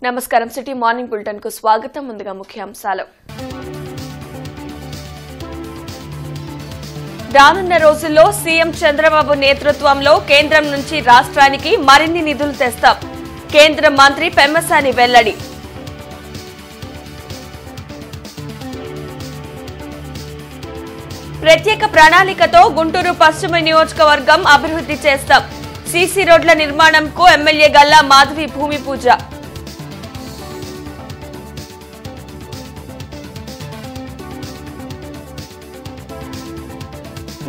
నమస్కారం city morning bulletin కు స్వాగతం. ముందుగా ముఖ్యాంశాలు. రానున్న రోజుల్లో సీఎం చంద్రబాబు నేతృత్వంలో కేంద్రం నుంచి రాష్ట్రానికి మరిన్ని నిధులు తెస్తాం. కేంద్ర మంత్రి పెమ్మసాని వెల్లడి. ప్రత్యేక ప్రణాళికతో గుంటూరు పశ్చిమ నియోజకవర్గం అభివృద్ధి చేస్తాం. సీసీ రోడ్ల నిర్మాణంకు ఎమ్మెల్యే గల్లా మాధవి భూమి పూజ.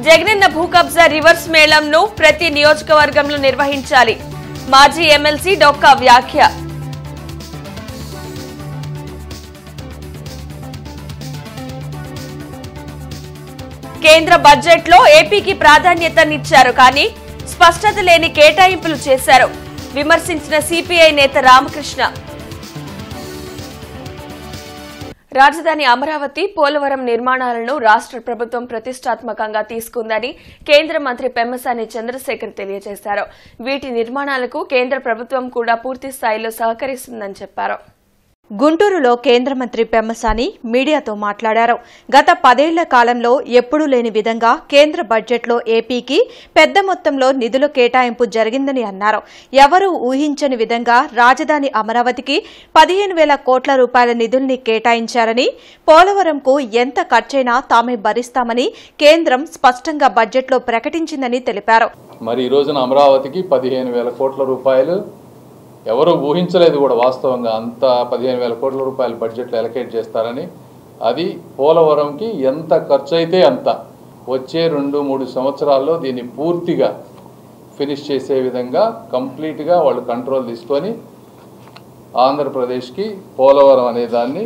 జగనన్న భూ కబ్జా రివర్స్ మేళంను ప్రతి నియోజకవర్గంలో నిర్వహించాలి. మాజీ ఎమ్మెల్సీ డొక్కా వ్యాఖ్య. కేంద్ర బడ్జెట్లో ఏపీకి ప్రాధాన్యతనిచ్చారు, కానీ స్పష్టత లేని కేటాయింపులు చేశారు. విమర్శించిన సిపిఐ నేత రామకృష్ణ. రాజధాని అమరావతి, పోలవరం నిర్మాణాలను రాష్ట్ర ప్రభుత్వం ప్రతిష్టాత్మకంగా తీసుకుందని కేంద్ర మంత్రి పెమ్మసాని చంద్రశేఖర్ తెలియజేశారు. వీటి నిర్మాణాలకు కేంద్ర ప్రభుత్వం కూడా పూర్తి స్థాయిలో సహకరిస్తుందని చెప్పారు. గుంటూరులో కేంద్ర మంత్రి పెమ్మసాని మీడియాతో మాట్లాడారు. గత 10 ఏళ్ల కాలంలో ఎప్పుడూ లేని విధంగా కేంద్ర బడ్జెట్లో ఏపీకి పెద్ద మొత్తంలో నిధుల కేటాయింపు జరిగిందని అన్నారు. ఎవరూ ఊహించని విధంగా రాజధాని అమరావతికి 15,000 కోట్ల రూపాయల నిధుల్ని కేటాయించారని, పోలవరంకు ఎంత ఖర్చైనా తామే భరిస్తామని కేంద్రం స్పష్టంగా బడ్జెట్లో ప్రకటించిందని తెలిపారు. మరి ఈ రోజున అమరావతికి 15,000 కోట్ల రూపాయలు ఎవరు ఊహించలేదు కూడా. వాస్తవంగా అంత 15,000 కోట్ల రూపాయలు బడ్జెట్లో అలొకేట్ చేస్తారని, అది పోలవరంకి ఎంత ఖర్చు అయితే అంత వచ్చే 2-3 సంవత్సరాల్లో దీన్ని పూర్తిగా ఫినిష్ చేసే విధంగా కంప్లీట్గా వాళ్ళు కంట్రోల్ తీసుకొని ఆంధ్రప్రదేశ్కి పోలవరం అనే దాన్ని,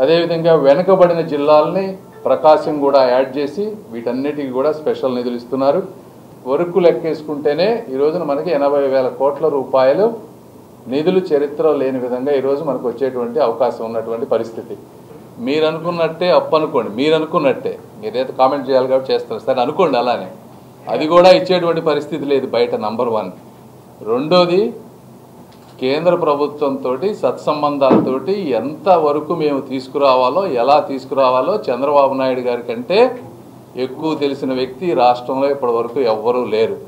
అదేవిధంగా వెనుకబడిన జిల్లాలని ప్రకాశం కూడా యాడ్ చేసి వీటన్నిటికీ కూడా స్పెషల్ నిధులు ఇస్తున్నారు. వరకు లెక్కేసుకుంటేనే ఈ రోజున మనకి 80,000 కోట్ల రూపాయలు నిధులు చరిత్రలో లేని విధంగా ఈరోజు మనకు వచ్చేటువంటి అవకాశం ఉన్నటువంటి పరిస్థితి. మీరు అనుకున్నట్టే అనుకోండి, మీరు అనుకున్నట్టే, మీరైతే కామెంట్ చేయాలి కాబట్టి చేస్తారు సరే అనుకోండి. అలానే అది కూడా ఇచ్చేటువంటి పరిస్థితి లేదు బయట. నంబర్ 1. రెండోది, కేంద్ర ప్రభుత్వంతో సత్సంబంధాలతోటి ఎంతవరకు మేము తీసుకురావాలో, ఎలా తీసుకురావాలో చంద్రబాబు నాయుడు గారి కంటే ఎక్కువ తెలిసిన వ్యక్తి రాష్ట్రంలో ఇప్పటి వరకు ఎవ్వరూ లేరు.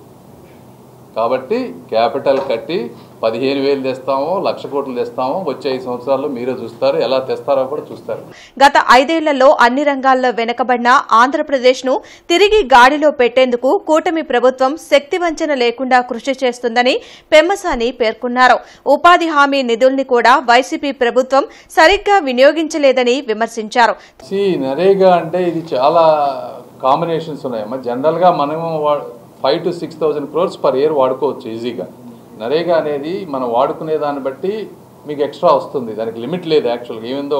కాబట్టి క్యాపిటల్ కట్టి 15,000 తెస్తామో, 1,00,000 కోట్లు తెస్తామో వచ్చే 5 సంవత్సరాల్లో మీరే చూస్తారు. ఎలా తెస్తారో కూడా చూస్తారు. గత 5 ఏళ్లలో అన్ని రంగాల్లో వెనుకబడిన ఆంధ్రప్రదేశ్ను తిరిగి గాడిలో పెట్టేందుకు కూటమి ప్రభుత్వం శక్తివంచన లేకుండా కృషి చేస్తుందని పెమ్మసాని పేర్కొన్నారు. ఉపాధి హామీ నిధుల్ని కూడా వైసీపీ ప్రభుత్వం సరిగ్గా వినియోగించలేదని విమర్శించారు. నరేగా అంటే ఇది చాలా కాంబినేషన్స్ ఉన్నాయి. జనరల్గా మనము 5,000 to 6,000 crores పర్ ఇయర్ వాడుకోవచ్చు ఈజీగా. నరేగా అనేది మనం వాడుకునే దాన్ని బట్టి మీకు ఎక్స్ట్రా వస్తుంది. దానికి లిమిట్ లేదు యాక్చువల్గా, ఏమిందో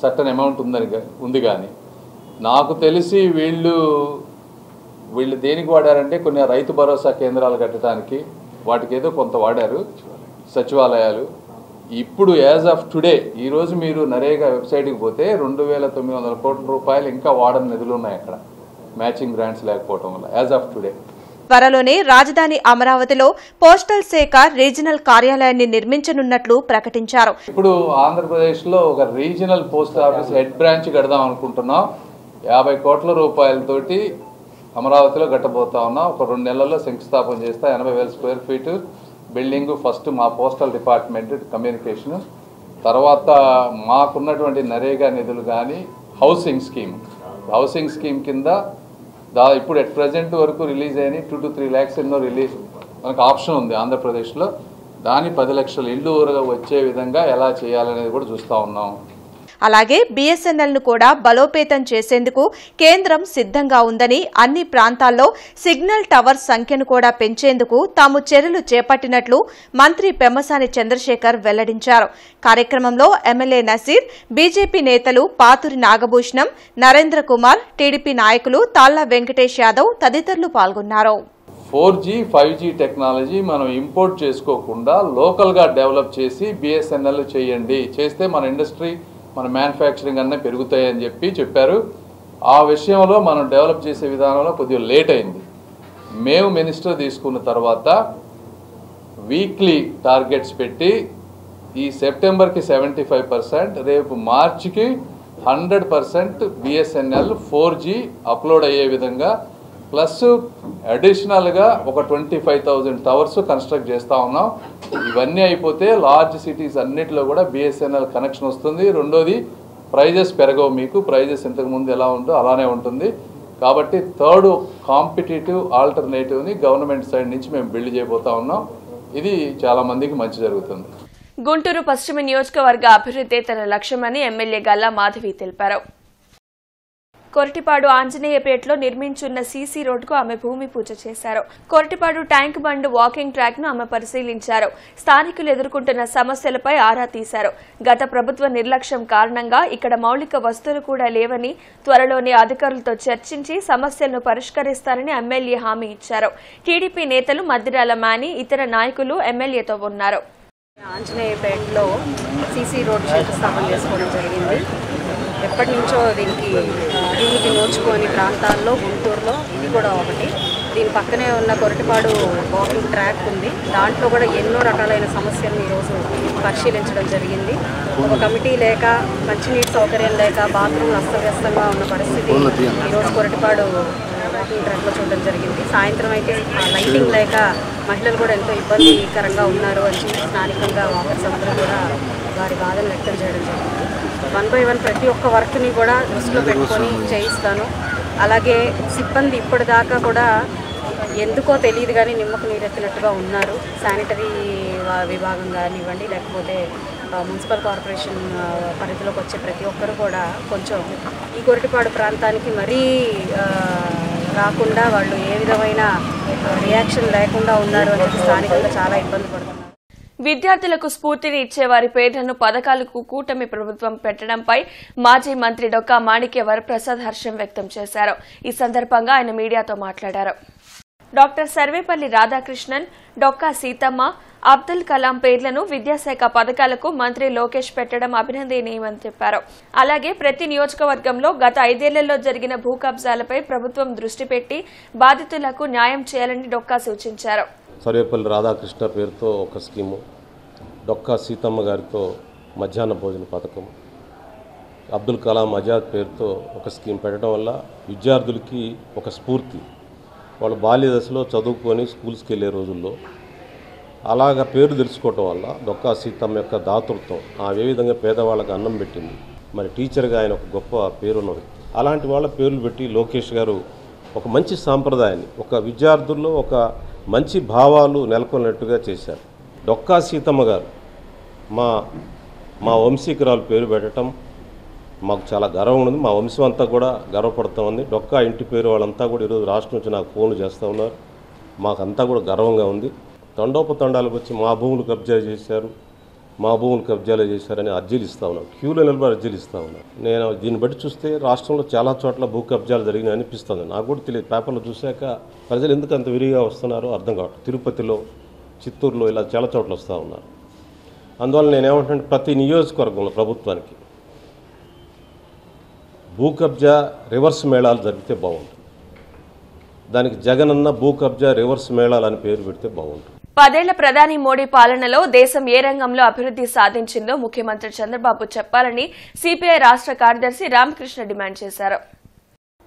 సర్టన్ అమౌంట్ ఉంది. కానీ నాకు తెలిసి వీళ్ళు దేనికి వాడారంటే కొన్ని రైతు భరోసా కేంద్రాలు కట్టడానికి వాటికి ఏదో కొంత వాడారు, సచివాలయాలు. ఇప్పుడు యాజ్ ఆఫ్ టుడే ఈరోజు మీరు నరేగా వెబ్సైట్కి పోతే 2,900 కోట్ల రూపాయలు ఇంకా వాడని నిధులు ఉన్నాయి అక్కడ, మ్యాచింగ్ గ్రాంట్స్ లేకపోవడం వల్ల యాజ్ ఆఫ్ టుడే. త్వరలోనే రాజధాని అమరావతిలో పోస్టల్ శాఖ రీజనల్ కార్యాలయాన్ని నిర్మించనున్నట్లు ప్రకటించారు. ఇప్పుడు ఆంధ్రప్రదేశ్లో ఒక regional post office head branch కడదాం అనుకుంటున్నాం. 50 కోట్ల రూపాయలతోటి అమరావతిలో కట్టబోతా ఉన్నాం. ఒక 2 నెలల్లో శంకుస్థాపన చేస్తా. 80,000 స్క్వేర్ ఫీట్ బిల్డింగ్. ఫస్ట్ మా పోస్టల్ డిపార్ట్మెంట్ కమ్యూనికేషన్, తర్వాత మాకున్నటువంటి నరేగా నిధులు కానీ హౌసింగ్ స్కీమ్ కింద ఇప్పుడు ఎట్ ప్రజెంట్ వరకు రిలీజ్ అయినాయి 2 to 3 lakhs ఎన్నో రిలీజ్ మనకు ఆప్షన్ ఉంది ఆంధ్రప్రదేశ్లో. దాని 10 లక్షల ఇళ్ళు వచ్చే విధంగా ఎలా చేయాలనేది కూడా చూస్తూ ఉన్నాం. అలాగే బీఎస్ఎన్ఎల్ను కూడా బలోపేతం చేసేందుకు కేంద్రం సిద్ధంగా ఉందని, అన్ని ప్రాంతాల్లో సిగ్నల్ టవర్ సంఖ్యను కూడా పెంచేందుకు తాము చర్యలు చేపట్టినట్లు మంత్రి పెమ్మసాని చంద్రశేఖర్ వెల్లడించారు. కార్యక్రమంలో ఎమ్మెల్యే నసీర్, బీజేపీ నేతలు పాతూరి నాగభూషణం, నరేంద్ర కుమార్, టీడీపీ నాయకులు తాళ్ల వెంకటేష్ యాదవ్ తదితరులు పాల్గొన్నారు. 4G, 5G టెక్నాలజీ మనం ఇంపోర్ట్ చేసుకోకుండా లోకల్గా డెవలప్ చేసి బీఎస్ఎన్ఎల్ చేయండి. చేస్తే మన ఇండస్ట్రీ, మన మ్యానుఫ్యాక్చరింగ్ అన్నీ పెరుగుతాయని చెప్పారు. ఆ విషయంలో మనం డెవలప్ చేసే విధానంలో కొద్దిగా లేట్ అయింది. మేము మినిస్టర్ తీసుకున్న తర్వాత వీక్లీ టార్గెట్స్ పెట్టి ఈ సెప్టెంబర్కి 75%, రేపు మార్చికి 100% BSNL 4G అప్లోడ్ అయ్యే విధంగా, ప్లస్ అడిషనల్గా ఒక 25,000 టవర్స్ కన్స్ట్రక్ట్ చేస్తూ ఉన్నాం. ఇవన్నీ అయిపోతే లార్జ్ సిటీస్ అన్నిటిలో కూడా BSNL కనెక్షన్ వస్తుంది. రెండోది ప్రైజెస్ పెరగవు, మీకు ప్రైజెస్ ఇంతకుముందు ఎలా ఉందో అలానే ఉంటుంది. కాబట్టి థర్డ్ కాంపిటేటివ్ ఆల్టర్నేటివ్ని గవర్నమెంట్ సైడ్ నుంచి మేము బిల్డ్ చేయబోతా ఉన్నాం. ఇది చాలా మందికి మంచి జరుగుతుంది. గుంటూరు పశ్చిమ నియోజకవర్గ అభివృద్ధి తన లక్ష్యమని ఎమ్మెల్యే గల్లా మాధవి తెలిపారు. కొరటిపాడు ఆంజనేయపేటలో నిర్మించున్న సీసీ రోడ్డుకు ఆమె భూమి పూజ చేశారు. Koratipadu tank bund walking track ను ఆమె పరిశీలించారు. స్థానికులు ఎదుర్కొంటున్న సమస్యలపై ఆరా తీశారు. గత ప్రభుత్వ నిర్లక్ష్యం కారణంగా ఇక్కడ మౌలిక వసతులు కూడా లేవని, త్వరలోనే అధికారులతో చర్చించి సమస్యలను పరిష్కరిస్తారని ఎమ్మెల్యే హామీ ఇచ్చారు. టీడీపీ నేతలు మద్దిరాల మాని, ఇతర నాయకులు ఎమ్మెల్యేతో ఉన్నారు. ఆంజనేయపేటలో సీసీ రోడ్ శంకుస్థాపన చేసుకోవడం జరిగింది. ఎప్పటి నుంచో దీనికి అభివృద్ధి నోచుకోని ప్రాంతాల్లో గుంటూరులో ఇది కూడా ఒకటి. దీని పక్కనే ఉన్న కొరటిపాడు వాకింగ్ ట్రాక్ ఉంది. దాంట్లో కూడా ఎన్నో రకాలైన సమస్యలను ఈరోజు పరిశీలించడం జరిగింది. ఒక కమిటీ లేక, మంచినీటి సౌకర్యం లేక, బాత్రూమ్లు అస్తవ్యస్తంగా ఉన్న పరిస్థితి ఈరోజు కొరటిపాడు వాకింగ్ ట్రాక్లో చూడడం జరిగింది. సాయంత్రం అయితే లైటింగ్ లేక మహిళలు కూడా ఎంతో ఇబ్బందికరంగా ఉన్నారు అని స్థానికంగా వాకర్స్ అందరూ కూడా వారి బాధను వ్యక్తం చేయడం జరిగింది. 1 by 1 ప్రతి ఒక్క వర్క్ని కూడా దృష్టిలో పెట్టుకొని చేయిస్తాను. అలాగే సిబ్బంది ఇప్పటిదాకా కూడా ఎందుకో తెలియదు కానీ నిమ్మకు నీరెత్తినట్టుగా ఉన్నారు. శానిటరీ విభాగం కానివ్వండి, లేకపోతే మున్సిపల్ కార్పొరేషన్ పరిధిలోకి వచ్చే ప్రతి ఒక్కరు కూడా కొంచెం ఈ కొరటిపాడు ప్రాంతానికి మరీ రాకుండా వాళ్ళు ఏ విధమైన రియాక్షన్ లేకుండా ఉన్నారు అని స్థానికంగా చాలా ఇబ్బంది పడుతున్నారు. విద్యార్థులకు స్ఫూర్తిని ఇచ్చే వారి పేర్లను పథకాలకు కూటమి ప్రభుత్వం పెట్టడంపై మాజీ మంత్రి డొక్కా మాణిక్య వరప్రసాద్ హర్షం వ్యక్తం చేశారు. ఈ సందర్భంగా ఆయన మీడియాతో మాట్లాడారు. డాక్టర్ సర్వేపల్లి రాధాకృష్ణన్, డొక్కా సీతమ్మ, అబ్దుల్ కలాం పేర్లను విద్యాశాఖ పథకాలకు మంత్రి లోకేష్ పెట్టడం అభినందనీయమని చెప్పారు. అలాగే ప్రతి నియోజకవర్గంలో గత 5 ఏళ్లలో జరిగిన భూ కబ్జాలపై ప్రభుత్వం దృష్టి పెట్టి బాధితులకు న్యాయం చేయాలని డొక్కా సూచించారు. సర్వేపల్లి రాధాకృష్ణ పేరుతో ఒక స్కీము, డొక్కా సీతమ్మ గారితో మధ్యాహ్న భోజన పథకం, అబ్దుల్ కలాం ఆజాద్ పేరుతో ఒక స్కీమ్ పెట్టడం వల్ల విద్యార్థులకి ఒక స్ఫూర్తి. వాళ్ళు బాల్య దశలో చదువుకొని స్కూల్స్కి వెళ్ళే రోజుల్లో అలాగా పేరు తెలుసుకోవటం వల్ల డొక్కా సీతమ్మ యొక్క దాతృత్వం, ఆమె ఏ విధంగా పేదవాళ్ళకి అన్నం పెట్టింది, మరి టీచర్గా ఆయన ఒక గొప్ప పేరున్న వ్యక్తి. అలాంటి వాళ్ళ పేర్లు పెట్టి లోకేష్ గారు ఒక మంచి సాంప్రదాయాన్ని, ఒక విద్యార్థుల్లో ఒక మంచి భావాలు నెలకొన్నట్టుగా చేశారు. డొక్కా సీతమ్మ గారు మా వంశీకురాలు పేరు పెట్టడం మాకు చాలా గర్వం ఉంది. మా వంశం అంతా కూడా గర్వపడుతూ ఉంది. డొక్కా ఇంటి పేరు వాళ్ళంతా కూడా ఈరోజు రాష్ట్రం నుంచి నాకు ఫోన్లు చేస్తూ ఉన్నారు. మాకంతా కూడా గర్వంగా ఉంది. తండోపతండాలకు వచ్చి మా భూములు కబ్జా చేశారు, మా భూములు కబ్జాలు చేశారని అర్జీలు ఇస్తూ ఉన్నాను. క్యూలో నిలబడి అర్జీలు ఇస్తూ ఉన్నాను. నేను దీన్ని బట్టి చూస్తే రాష్ట్రంలో చాలా చోట్ల భూ కబ్జాలు జరిగినాయి అనిపిస్తుంది. నాకు కూడా తెలియదు. పేపర్లో చూశాక ప్రజలు ఎందుకు అంత విరిగా వస్తున్నారో అర్థం కావట్లేదు. తిరుపతిలో, చిత్తూరులో ఇలా చాలా చోట్ల వస్తూ ఉన్నారు. అందువల్ల నేనేమంటే ప్రతి నియోజకవర్గంలో ప్రభుత్వానికి భూ కబ్జా రివర్స్ మేళాలు జరిగితే బాగుంటుంది. దానికి జగనన్న భూ కబ్జా రివర్స్ మేళాలు అని పేరు పెడితే బాగుంటుంది. 10 ఏళ్ల ప్రధాని మోడీ పాలనలో దేశం ఏ రంగంలో అభివృద్ధి సాధించిందో ముఖ్యమంత్రి చంద్రబాబు చెప్పాలని సిపిఐ రాష్ట్ర కార్యదర్శి రామకృష్ణ డిమాండ్ చేశారు.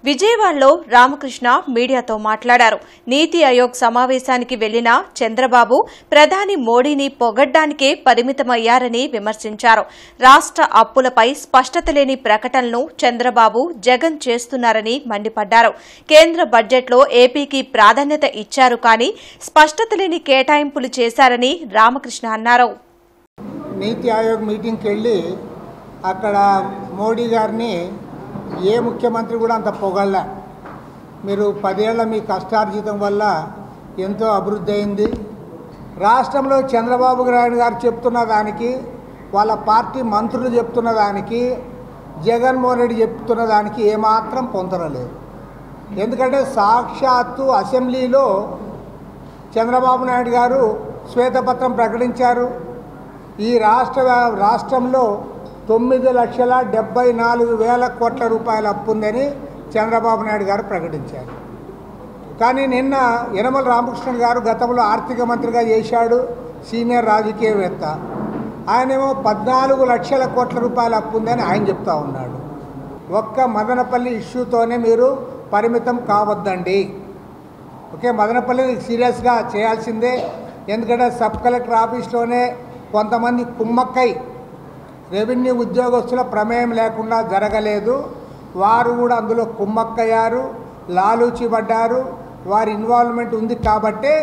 విజయవాడలో రామకృష్ణ మీడియాతో మాట్లాడారు. నీతి ఆయోగ్ సమావేశానికి వెళ్లిన చంద్రబాబు ప్రధాని మోడీని పొగడ్డానికే పరిమితమయ్యారని విమర్శించారు. రాష్ట్ర అప్పులపై స్పష్టత లేని ప్రకటనలను చంద్రబాబు, జగన్ చేస్తున్నారని మండిపడ్డారు. కేంద్ర బడ్జెట్లో ఏపీకి ప్రాధాన్యత ఇచ్చారు కానీ స్పష్టత లేని కేటాయింపులు చేశారని రామకృష్ణ అన్నారు. నీతి ఆయోగ్ మీటింగ్కి వెళ్ళి అక్కడ మోడీ గారిని ఏ ముఖ్యమంత్రి కూడా అంత పొగళ్ళ. మీరు 10 ఏళ్ల మీ కష్టార్జితం వల్ల ఎంతో అభివృద్ధి అయింది. రాష్ట్రంలో చంద్రబాబు నాయుడు గారు చెప్తున్న దానికి, వాళ్ళ పార్టీ మంత్రులు చెప్తున్న దానికి, జగన్మోహన్ రెడ్డి చెప్తున్న దానికి ఏమాత్రం పొందలేదు. ఎందుకంటే సాక్షాత్తు అసెంబ్లీలో చంద్రబాబు నాయుడు గారు శ్వేతపత్రం ప్రకటించారు. ఈ రాష్ట్రంలో 9,74,000 కోట్ల రూపాయల అప్పు ఉందని చంద్రబాబు నాయుడు గారు ప్రకటించారు. కానీ నిన్న యనమల రామకృష్ణన్ గారు గతంలో ఆర్థిక మంత్రిగా చేశాడు, సీనియర్ రాజకీయవేత్త. ఆయనేమో 14 లక్షల కోట్ల రూపాయల అప్పు ఉందని ఆయన చెప్తా ఉన్నాడు. ఒక్క మదనపల్లి ఇష్యూతోనే మీరు పరిమితం కావద్దండి. ఓకే, మదనపల్లి సీరియస్గా చేయాల్సిందే. ఎందుకంటే సబ్ కలెక్టర్ ఆఫీస్లోనే కొంతమంది కుమ్మక్కై రెవెన్యూ ఉద్యోగస్తుల ప్రమేయం లేకుండా జరగలేదు. వారు కూడా అందులో కుమ్మక్కయ్యారు, లాలూచి పడ్డారు. వారి ఇన్వాల్వ్మెంట్ ఉంది కాబట్టే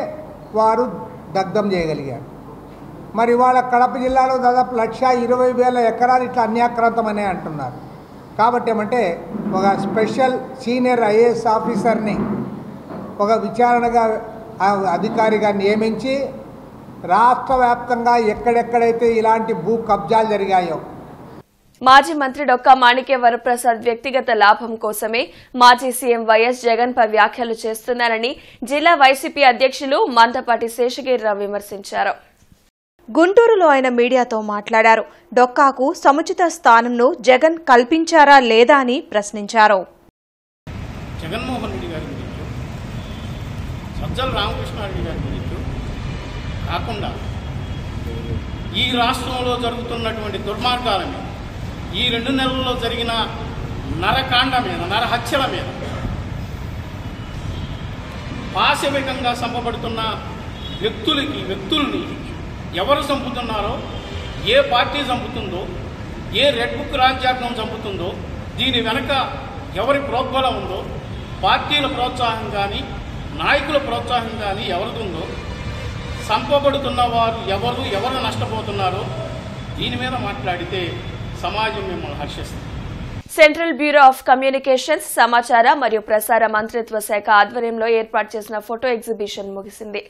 వారు దగ్ధం చేయగలిగారు. మరి వాళ్ళ కడప జిల్లాలో దాదాపు 1,20,000 ఎకరాలు ఇట్లా అన్యాక్రాంతమనే అంటున్నారు. కాబట్టి ఏమంటే ఒక స్పెషల్ సీనియర్ ఐఏఎస్ ఆఫీసర్ని ఒక విచారణగా అధికారిగా నియమించి రాష్ట్ర వ్యాప్తంగా ఎక్కడెక్కడైతే ఇలాంటి భూ కబ్జాలు జరిగాయో. మాజీ మంత్రి డొక్కా మాణిక్య వరప్రసాద్ వ్యక్తిగత లాభం కోసమే మాజీ సీఎం వైఎస్ జగన్ పై వ్యాఖ్యలు చేస్తున్నారని జిల్లా వైసీపీ అధ్యక్షులు మందపాటి శేషగిరిరావు విమర్శించారు. గుంటూరులో ఆయన మీడియాతో మాట్లాడారు. డొక్కాకు సముచిత స్థానంను జగన్ కల్పించారా లేదా అని ప్రశ్నించారు. జగన్మోహన్ రెడ్డి గారి గురించి, సజ్జల రామకృష్ణారెడ్డి గారి గురించి కాకుండా ఈ రాష్ట్రంలో జరుగుతున్నటువంటి దుర్మార్గాల మీద, ఈ 2 నెలల్లో జరిగిన నరకాండ మీద, నరహత్యల మీద, పాశవికంగా చంపబడుతున్న వ్యక్తుల్ని ఎవరు చంపుతున్నారో, ఏ పార్టీ చంపుతుందో, ఏ రెడ్ బుక్ రాజ్యాంగం చంపుతుందో, దీని వెనక ఎవరి ప్రోద్బలం ఉందో, పార్టీల ప్రోత్సాహం కానీ నాయకుల ప్రోత్సాహం కానీ ఎవరిదుందో, చంపబడుతున్న వారు ఎవరు నష్టపోతున్నారో దీని మీద మాట్లాడితే సమాజం మిమ్మల్ని హర్షిస్తుంది. సెంట్రల్ బ్యూరో ఆఫ్ కమ్యూనికేషన్స్, సమాచార మరియు ప్రసార మంత్రిత్వ శాఖ ఆధ్వర్యంలో ఏర్పాటు చేసిన ఫోటో ఎగ్జిబిషన్ ముగిసింది.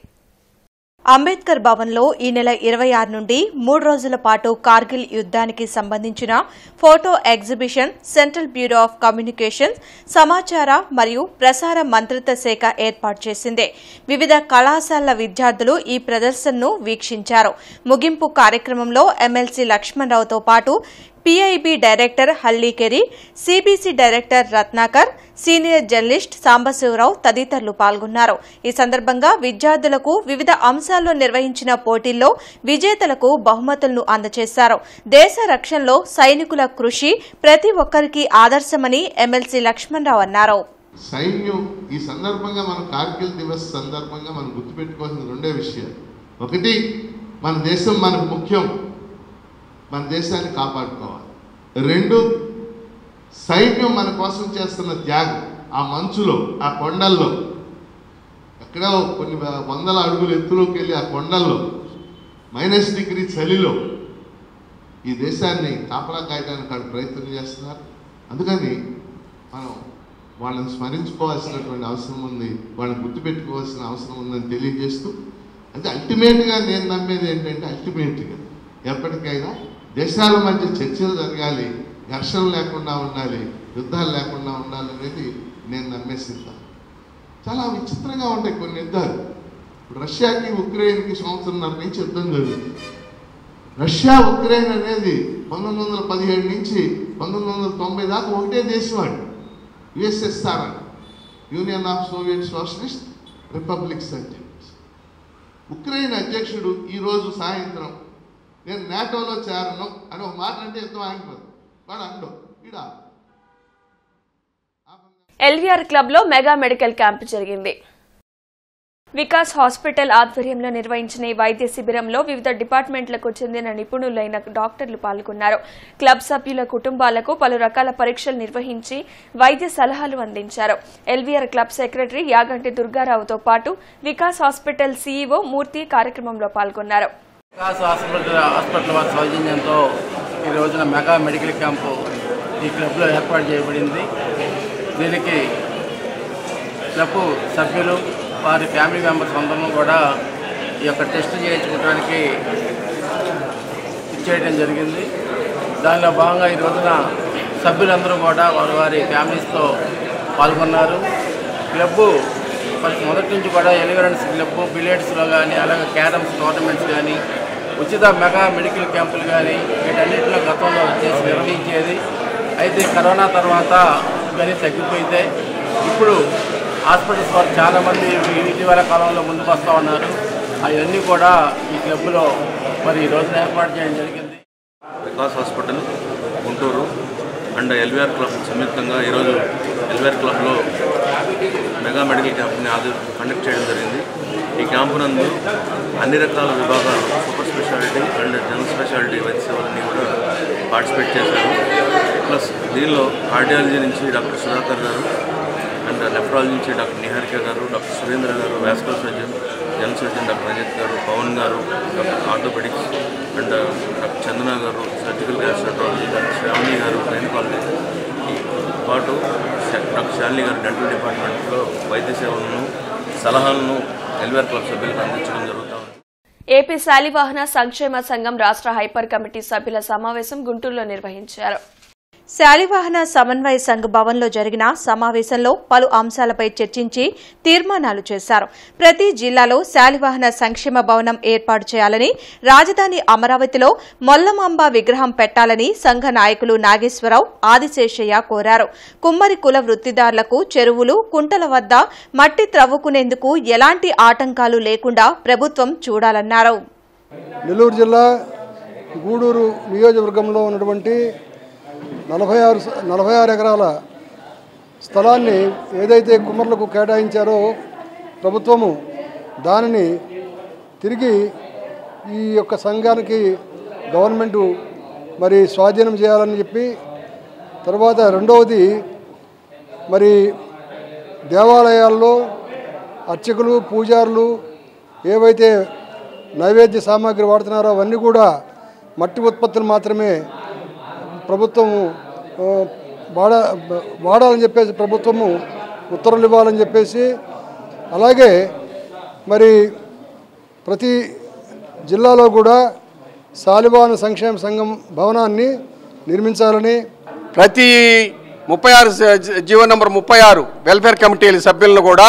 అంబేద్కర్ భవన్లో ఈ నెల 26 నుండి 3 రోజుల పాటు కార్గిల్ యుద్దానికి సంబంధించిన photo exhibition central bureau of communications, సమాచార మరియు ప్రసార మంత్రిత్వ శాఖ ఏర్పాటు చేసింది. వివిధ కళాశాలల విద్యార్థులు ఈ ప్రదర్శనను వీక్షించారు. ముగింపు కార్యక్రమంలో ఎమ్మెల్సీ లక్ష్మణరావుతో పాటు PIB director Hallikeri, CBC director Ratnakar, senior journalist Sambasivarao తదితరులు పాల్గొన్నారు. ఈ సందర్భంగా విద్యార్థులకు వివిధ అంశాల్లో నిర్వహించిన పోటీల్లో విజేతలకు బహుమతులను అందజేశారు. దేశ రక్షణలో సైనికుల కృషి ప్రతి ఒక్కరికి ఆదర్శమని ఎమ్మెల్సీ లక్ష్మణరావు అన్నారు. సైన్యం ఈ సందర్భంగా మన కార్గిల్ దివస్ సందర్భంగా మనం గుర్తుపెట్టుకోవాల్సిన 2 విషయాలు. ఒకటి, మన దేశం మనకు ముఖ్యం, మన దేశాన్ని కాపాడుకోవాలి. 2, సైన్యం మన కోసం చేస్తున్న త్యాగం. ఆ మంచులో, ఆ కొండల్లో, ఎక్కడో కొన్ని 100 అడుగులు ఎత్తులోకి వెళ్ళి ఆ కొండల్లో -డిగ్రీ చలిలో ఈ దేశాన్ని కాపలా కాయడానికి వాళ్ళు ప్రయత్నం చేస్తున్నారు. అందుకని మనం వాళ్ళని స్మరించుకోవాల్సినటువంటి అవసరం ఉంది, వాళ్ళని గుర్తుపెట్టుకోవాల్సిన అవసరం ఉందని తెలియజేస్తూ, అంటే అల్టిమేట్గా నేను నమ్మేది ఏంటంటే, అల్టిమేట్గా ఎప్పటికైనా దేశాల మధ్య చర్చలు జరగాలి, ఘర్షణలు లేకుండా ఉండాలి, యుద్ధాలు లేకుండా ఉండాలి అనేది నేను నమ్మే సిద్ధాంతం. చాలా విచిత్రంగా ఉంటాయి కొన్ని యుద్ధాలు. ఇప్పుడు రష్యాకి ఉక్రెయిన్కి 1.5 సంవత్సరం నుంచి యుద్ధం జరుగుతుంది. రష్యా ఉక్రెయిన్ అనేది 1917 నుంచి 1990 దాకా ఒకటే దేశం అండి. యుఎస్ఎస్ఆర్ అండి, union of Soviet socialist republics అని చెప్పేసి. ఉక్రెయిన్ అధ్యక్షుడు ఈరోజు సాయంత్రం నేను నాటోలో చేరను అని ఒక మాట అంటే యుద్ధం ఆగిపోదు. వాడు అండో ఈడ ఎల్వీఆర్ క్లబ్ లో మెగా మెడికల్ క్యాంప్ జరిగింది. వికాస్ హాస్పిటల్ ఆధ్వర్యంలో నిర్వహించిన ఈ వైద్య శిబిరంలో వివిధ డిపార్ట్మెంట్లకు చెందిన నిపుణులైన డాక్టర్లు పాల్గొన్నారు. క్లబ్ సభ్యుల కుటుంబాలకు పలు రకాల పరీక్షలు నిర్వహించి వైద్య సలహాలు అందించారు. ఎల్వీఆర్ క్లబ్ సెక్రటరీ యాగంటి దుర్గారావుతో పాటు వికాస్ హాస్పిటల్ సీఈఓ మూర్తి కార్యక్రమంలో పాల్గొన్నారు. వికాస్ హాస్పిటల్ వారి సౌజన్యంతో ఈ రోజున మెగా మెడికల్ క్యాంపు ఈ క్లబ్లో ఏర్పాటు చేయబడింది. దీనికి క్లబ్ సభ్యులు, వారి ఫ్యామిలీ మెంబర్స్ అందరూ కూడా ఈ యొక్క టెస్ట్ చేయించుకోవడానికి ఇచ్చేయడం జరిగింది. దానిలో భాగంగా ఈ రోజున సభ్యులందరూ కూడా వారి ఫ్యామిలీస్తో పాల్గొన్నారు. క్లబ్ మొదటి నుంచి కూడా ఎలివరెన్స్ క్లబ్ బిలియర్డ్స్లో కానీ, అలాగే క్యారమ్స్ టోర్నమెంట్స్ కానీ, ఉచిత మెగా మెడికల్ క్యాంపులు కానీ వీటన్నిటిలో గతంలో చేసి నిర్వహించేది. అయితే కరోనా తర్వాత ఇవన్నీ తగ్గిపోయితే ఇప్పుడు హాస్పిటల్స్ వారు చాలామంది ఇటీవల కాలంలో ముందుకు వస్తూ ఉన్నారు. అవన్నీ కూడా ఈ క్లబ్లో మరి ఈ రోజున ఏర్పాటు చేయడం జరిగింది. Vikas hospital Guntur and LVR club సంయుక్తంగా ఈరోజు ఎల్వీఆర్ క్లబ్లో మెగా మెడికల్ క్యాంప్ని కండక్ట్ చేయడం జరిగింది. ఈ క్యాంపు నందు అన్ని రకాల విభాగాలు super speciality and general speciality వైద్య సేవలన్నీ కూడా పార్టిసిపేట్ చేశారు. ప్లస్ దీనిలో కార్డియాలజీ నుంచి డాక్టర్ సుధాకర్ గారు అండ్ నెఫ్రాలజీ నుంచి డాక్టర్ నిహారిక గారు, డాక్టర్ సురేంద్ర గారు, vascular surgeon general surgeon doctor Rajat గారు, పవన్ గారు, డాక్టర్ ఆర్థోపెడిక్స్ అండ్ డాక్టర్ చందన గారు, సర్జికల్ గ్యాస్ట్రాంట్రాలజీ, డాక్టర్ శ్రావణి గారు గైనకాలజీ పాటు డాక్టర్ శాలిని గారు డెంటల్ డిపార్ట్మెంట్లో వైద్య సేవలను సలహాలను ఎల్వీఆర్ క్లబ్ సభ్యులకు అందించడం జరుగుతుంది. ఏపీ శాలివాహన సంక్షేమ సంఘం రాష్ట్ర హైపర్ కమిటీ సభ్యుల సమావేశం గుంటూరులో నిర్వహించారు. శాలివాహన సమన్వయ సంఘ్ భవన్లో జరిగిన సమావేశంలో పలు అంశాలపై చర్చించి తీర్మానాలు చేశారు. ప్రతి జిల్లాలో శాలివాహన సంక్షేమ భవనం ఏర్పాటు చేయాలని, రాజధాని అమరావతిలో మొల్లమాంబ విగ్రహం పెట్టాలని సంఘ నాయకులు నాగేశ్వరరావు, ఆదిశేషయ్య కోరారు. కుమ్మరి కుల వృత్తిదారులకు చెరువులు, కుంటల వద్ద మట్టి త్రవ్వుకునేందుకు ఎలాంటి ఆటంకాలు లేకుండా ప్రభుత్వం చూడాలన్నారు. నెల్లూరు జిల్లా గూడూరు నియోజకవర్గంలో ఉన్నటువంటి 46 ఎకరాల స్థలాన్ని ఏదైతే కుమ్మర్లకు కేటాయించారో ప్రభుత్వము దానిని తిరిగి ఈ యొక్క సంఘానికి గవర్నమెంటు మరి స్వాధీనం చేయాలని చెప్పి, తర్వాత రెండవది మరి దేవాలయాల్లో అర్చకులు, పూజారులు ఏవైతే నైవేద్య సామాగ్రి వాడుతున్నారో అవన్నీ కూడా మట్టి ఉత్పత్తులు మాత్రమే ప్రభుత్వము వాడాలని చెప్పేసి ప్రభుత్వము ఉత్తర్వులు ఇవ్వాలని చెప్పేసి, అలాగే మరి ప్రతి జిల్లాలో కూడా శాలివాహన సంక్షేమ సంఘం భవనాన్ని నిర్మించాలని, ప్రతి 36 జీవో నంబర్ 36 వెల్ఫేర్ కమిటీల సభ్యులను కూడా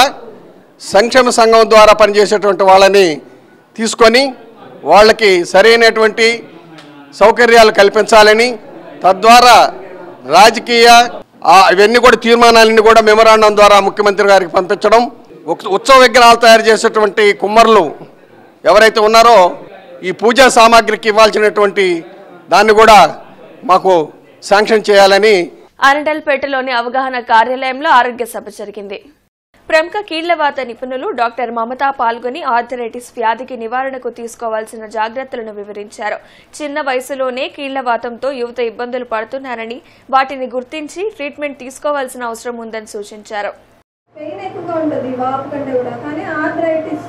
సంక్షేమ సంఘం ద్వారా పనిచేసేటువంటి వాళ్ళని తీసుకొని వాళ్ళకి సరైనటువంటి సౌకర్యాలు కల్పించాలని, తద్వారా రాజకీయ ఇవన్నీ కూడా తీర్మానాలన్నీ కూడా మెమరాండం ద్వారా ముఖ్యమంత్రి గారికి పంపించడం, ఉత్సవ విగ్రహాలు తయారు చేసేటువంటి కుమ్మరులు ఎవరైతే ఉన్నారో ఈ పూజా సామాగ్రికి ఇవ్వాల్సినటువంటి దాన్ని కూడా మాకు శాంక్షన్ చేయాలని. అరండల్పేటలోని అవగాహన కార్యాలయంలో ఆరోగ్య సభ జరిగింది. ప్రముఖ కీళ్లవాత నిపుణులు డాక్టర్ మమతా పాల్గొని ఆర్థరైటిస్ వ్యాధికి నివారణకు తీసుకోవాల్సిన జాగ్రత్తలను వివరించారు. చిన్న వయసులోనే కీళ్లవాతంతో యువత ఇబ్బందులు పడుతున్నారని, వాటిని గుర్తించి ట్రీట్మెంట్ తీసుకోవాల్సిన అవసరం ఉందని సూచించారు. పెయిన్ ఎక్కువగా ఉంటుంది వాపు కంటే కూడా, కానీ ఆర్థరైటిస్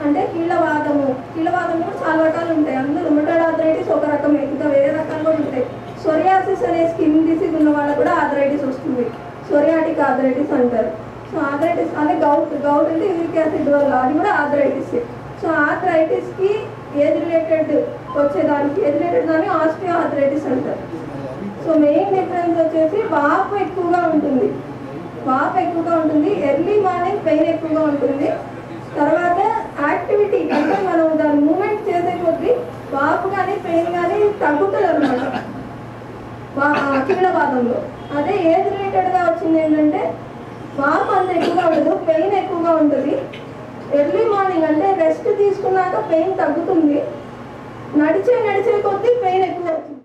అంటే కీళ్లవాతము కూడా చాలా రకాలు ఉంటాయి. అందులో రుమటాయిడ్ ఆర్థరైటిస్ ఒక రకమే, ఇంకా వేరే రకాలు కూడా ఉంటాయి. సోరియాసిస్ అనే స్కిన్ డిసీజ్ ఉన్న వాళ్ళకు కూడా ఆర్థరైటిస్ వస్తుంది, సోరియాటిక్ ఆర్థరైటిస్ అంటారు. సో ఆర్థరైటిస్ అదే గౌట్ అంటే యూరిక్ యాసిడ్ వల్ల అది కూడా ఆర్థరైటిస్. సో ఆర్థరైటిస్కి ఏజ్ రిలేటెడ్ వచ్చేదానికి ఏజ్ రిలేటెడ్ దాన్ని ఆస్టియో ఆర్థరైటిస్ అంటారు. సో మెయిన్ డిఫరెన్స్ వచ్చేసి వాపు ఎక్కువగా ఉంటుంది, ఎర్లీ మార్నింగ్ పెయిన్ ఎక్కువగా ఉంటుంది. తర్వాత యాక్టివిటీ అంటే మనం దాని మూమెంట్ చేసే కొద్దీ వాపు కానీ పెయిన్ కానీ తగ్గుతుంది అనమాట కీళ్ళవాతంలో. అదే ఏజ్ రిలేటెడ్గా వచ్చింది ఏంటంటే వాపు అంత ఎక్కువగా ఉండదు, పెయిన్ ఎక్కువగా ఉంటుంది. ఎర్లీ మార్నింగ్ అంటే రెస్ట్ తీసుకున్నాక పెయిన్ తగ్గుతుంది, నడిచే కొద్దీ పెయిన్ ఎక్కువ అవుతుంది.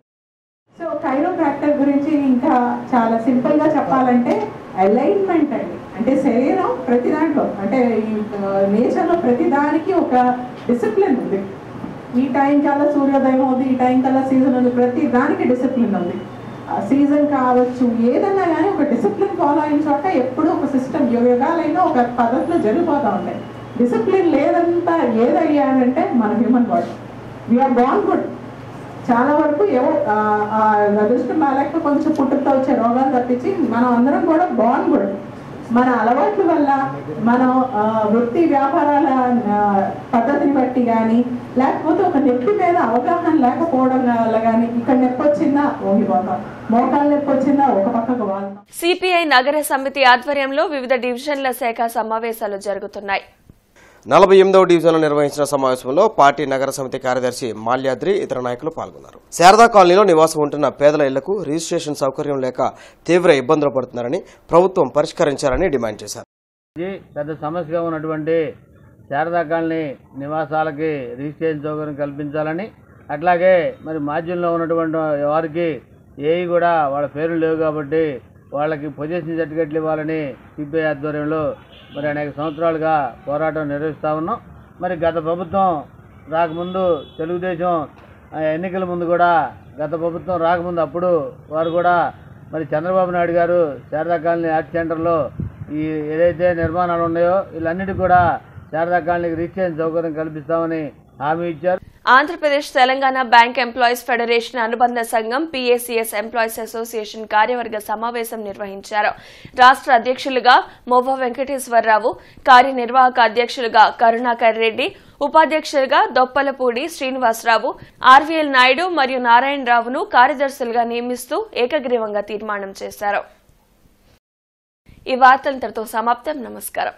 సో కైరోప్రాక్టర్ గురించి ఇంకా చాలా సింపుల్గా చెప్పాలంటే అలైన్మెంట్ అండి. అంటే శరీరం ప్రతి దాంట్లో అంటే ఈ నేచర్లో ప్రతి దానికి ఒక డిసిప్లిన్ ఉంది. ఈ టైం కల్లా సూర్యోదయం ఉంది, ఈ టైం కల్లా సీజన్ ఉంది, ప్రతి దానికి డిసిప్లిన్ ఉంది. సీజన్ కావచ్చు ఏదన్నా కానీ ఒక డిసిప్లిన్ ఫాలో అయిన చోట ఎప్పుడూ ఒక సిస్టమ్ యుగాలైనా ఒక పద్ధతిలో జరిగిపోతూ ఉంటాయి. డిసిప్లిన్ లేదంతా ఏదయ్యాడంటే మన human body we are born good. చాలా వరకు అదృష్టం బాలేక కొంచెం పుట్టుకతో వచ్చే రోగాలు తప్పించి మనం అందరం కూడా బార్న్ గుడ్. మన అలవాట్ల వల్ల మనం వృత్తి వ్యాపారాల పద్ధతిని బట్టి కానీ లేకపోతే ఒక నొప్పి మీద అవగాహన లేకపోవడం వల్ల కానీ ఇక్కడ నొప్పి వచ్చిందా ఓగిపోతాం, మోకాలు నొప్పి వచ్చిందా ఒక పక్కకు వాళ్తాం. సిపిఐ నగర సమితి ఆధ్వర్యంలో వివిధ డివిజన్ల శాఖ సమావేశాలు జరుగుతున్నాయి. 48వ డివిజన్లో నిర్వహించిన సమావేశంలో పార్టీ నగర సమితి కార్యదర్శి మాల్యాద్రి ఇతర నాయకులు పాల్గొన్నారు. శారదా కాలనీలో నివాసం ఉంటున్న పేదల ఇళ్లకు రిజిస్ట్రేషన్ సౌకర్యం లేక తీవ్ర ఇబ్బందులు పడుతున్నారని ప్రభుత్వం పరిష్కరించాలని డిమాండ్ చేశారు. పెద్ద సమస్యగా ఉన్నటువంటి శారదా కాలనీ నివాసాలకి రిజిస్ట్రేషన్ సౌకర్యం కల్పించాలని అట్లాగే మరి మాధ్యంలో ఉన్నటువంటి వారికి ఏవి కూడా వాళ్ళ పేర్లు లేవు కాబట్టి వాళ్ళకి పొజిషన్ సర్టిఫికెట్లు ఇవ్వాలని సిపిఐ ఆధ్వర్యంలో మరి అనేక సంవత్సరాలుగా పోరాటం నిర్వహిస్తూ ఉన్నాం. మరి గత ప్రభుత్వం రాకముందు తెలుగుదేశం ఎన్నికల ముందు కూడా గత ప్రభుత్వం రాకముందు అప్పుడు వారు కూడా మరి చంద్రబాబు నాయుడు గారు శారదా కాలనీ ఆర్ట్ సెంటర్లో ఈ ఏదైతే నిర్మాణాలు ఉన్నాయో వీళ్ళన్నిటికీ కూడా శారదా కాలనీకి రిజిస్ట్రేషన్ సౌకర్యం కల్పిస్తామని హామీ ఇచ్చారు. Andhra Pradesh Telangana bank employees federation అనుబంధ సంఘం PACS ఎంప్లాయీస్ అసోసియేషన్ కార్యవర్గ సమావేశం నిర్వహించారు. రాష్ట్ర అధ్యక్షులుగా మొవ్వ వెంకటేశ్వరరావు, కార్యనిర్వాహక అధ్యక్షులుగా కరుణాకర్ రెడ్డి, ఉపాధ్యక్షులుగా దొప్పలపూడి శ్రీనివాసరావు, RVL నాయుడు మరియు నారాయణరావును కార్యదర్శులుగా నియమిస్తూ ఏకగ్రీవంగా తీర్మానం చేశారు. ఈ వార్తలంతటితో సమాప్తం. నమస్కారం.